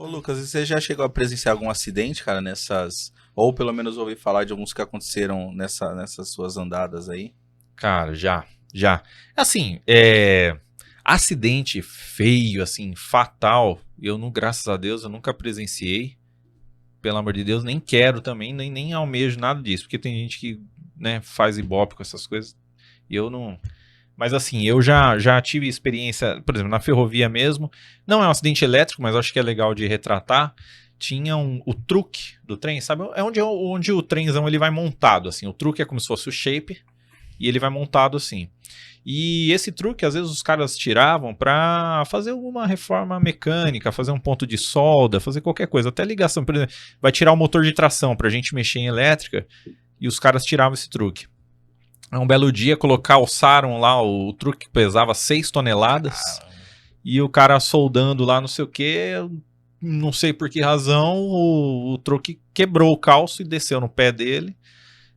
Ô Lucas, e você já chegou a presenciar algum acidente, cara, nessas. Ou pelo menos ouvir falar de alguns que aconteceram nessas suas andadas aí? Cara, já. Assim, acidente feio, assim, fatal, eu não, graças a Deus, eu nunca presenciei. Pelo amor de Deus, nem quero também, nem almejo nada disso, porque tem gente que, né, faz ibope com essas coisas, e eu não. Mas assim, eu já tive experiência, por exemplo, na ferrovia mesmo. Não é um acidente elétrico, mas acho que é legal de retratar. Tinha o truque do trem, sabe? É onde o trenzão ele vai montado, assim. O truque é como se fosse o shape, e ele vai montado assim. E esse truque, às vezes, os caras tiravam para fazer alguma reforma mecânica, fazer um ponto de solda, fazer qualquer coisa. Até ligação, por exemplo, vai tirar o motor de tração pra gente mexer em elétrica, e os caras tiravam esse truque. Um belo dia, alçaram lá o truque que pesava 6 toneladas, e o cara soldando lá não sei o que, não sei por que razão, o truque quebrou o calço e desceu no pé dele.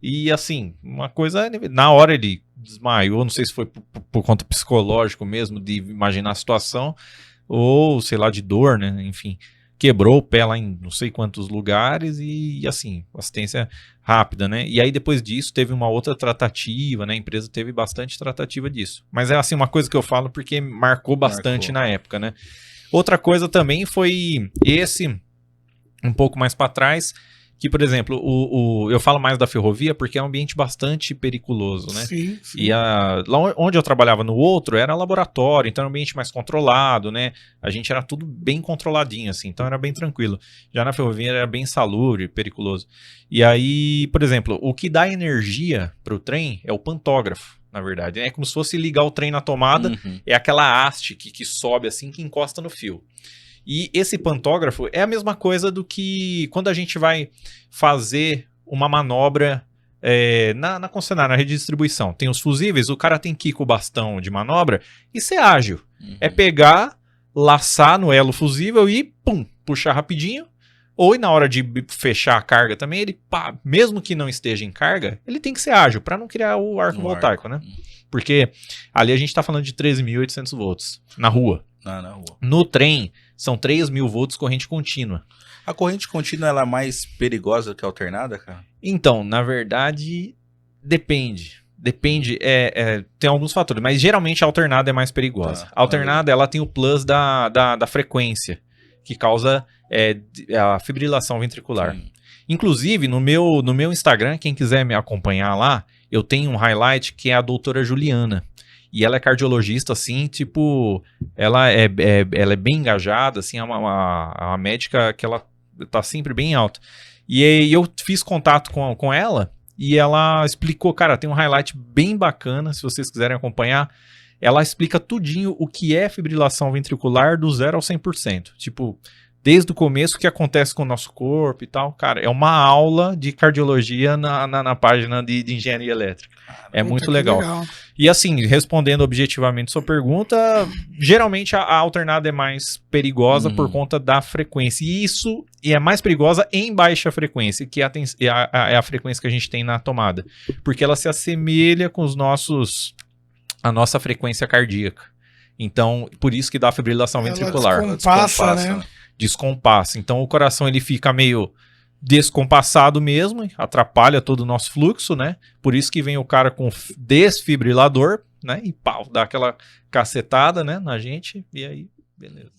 E assim, uma coisa, na hora ele desmaiou, não sei se foi por conta psicológico mesmo, de imaginar a situação, ou sei lá, de dor, né? Enfim, quebrou o pé lá em não sei quantos lugares e assim, assistência rápida, né? E aí depois disso teve uma outra tratativa, né? A empresa teve bastante tratativa disso. Mas é assim, uma coisa que eu falo porque marcou bastante Marcou. na época, né? Outra coisa também foi esse, um pouco mais para trás, que, por exemplo, eu falo mais da ferrovia porque é um ambiente bastante periculoso, né? Sim, E sim. lá onde eu trabalhava no outro era laboratório, então era um ambiente mais controlado, né? A gente era tudo bem controladinho, assim, então era bem tranquilo. Já na ferrovia era bem insalubre, periculoso. E aí, por exemplo, o que dá energia para o trem é o pantógrafo, na verdade. É como se fosse ligar o trem na tomada, Uhum. é aquela haste que sobe assim, que encosta no fio. E esse pantógrafo é a mesma coisa do que quando a gente vai fazer uma manobra na concessionária, na rede de distribuição. Tem os fusíveis, o cara tem que ir com o bastão de manobra e ser ágil. É Uhum. pegar, laçar no elo fusível e pum, puxar rapidinho. Ou na hora de fechar a carga também, ele, pá, mesmo que não esteja em carga, ele tem que ser ágil para não criar o arco No arco. voltaico, né? Porque ali a gente está falando de 13.800 volts na rua. Na rua. No trem, são 3.000 volts corrente contínua. A corrente contínua ela é mais perigosa que a alternada, cara? Então, na verdade, depende. Depende, tem alguns fatores, mas geralmente a alternada é mais perigosa. Tá, A alternada, ela tem o plus da frequência, que causa a fibrilação ventricular. sim. Inclusive, no meu Instagram, quem quiser me acompanhar lá, eu tenho um highlight que é a doutora Juliana. E ela é cardiologista, assim, tipo, ela é bem engajada, assim, é uma médica que ela tá sempre bem alta. E aí eu fiz contato com ela e ela explicou, cara, tem um highlight bem bacana, se vocês quiserem acompanhar. Ela explica tudinho o que é fibrilação ventricular do 0 ao 100%. Tipo, desde o começo, o que acontece com o nosso corpo e tal. Cara, é uma aula de cardiologia na página de engenharia elétrica. É Puta, muito que legal. legal. E assim, respondendo objetivamente sua pergunta, geralmente a alternada é mais perigosa por Uhum. conta da frequência. E é mais perigosa em baixa frequência, que é a frequência que a gente tem na tomada. Porque ela se assemelha com a nossa frequência cardíaca. Então, por isso que dá fibrilação Ela ventricular. descompassa, né? Descompassa. Então o coração ele fica meio descompassado mesmo, atrapalha todo o nosso fluxo, né? Por isso que vem o cara com desfibrilador, né? E pau, dá aquela cacetada, né, na gente, e aí, beleza.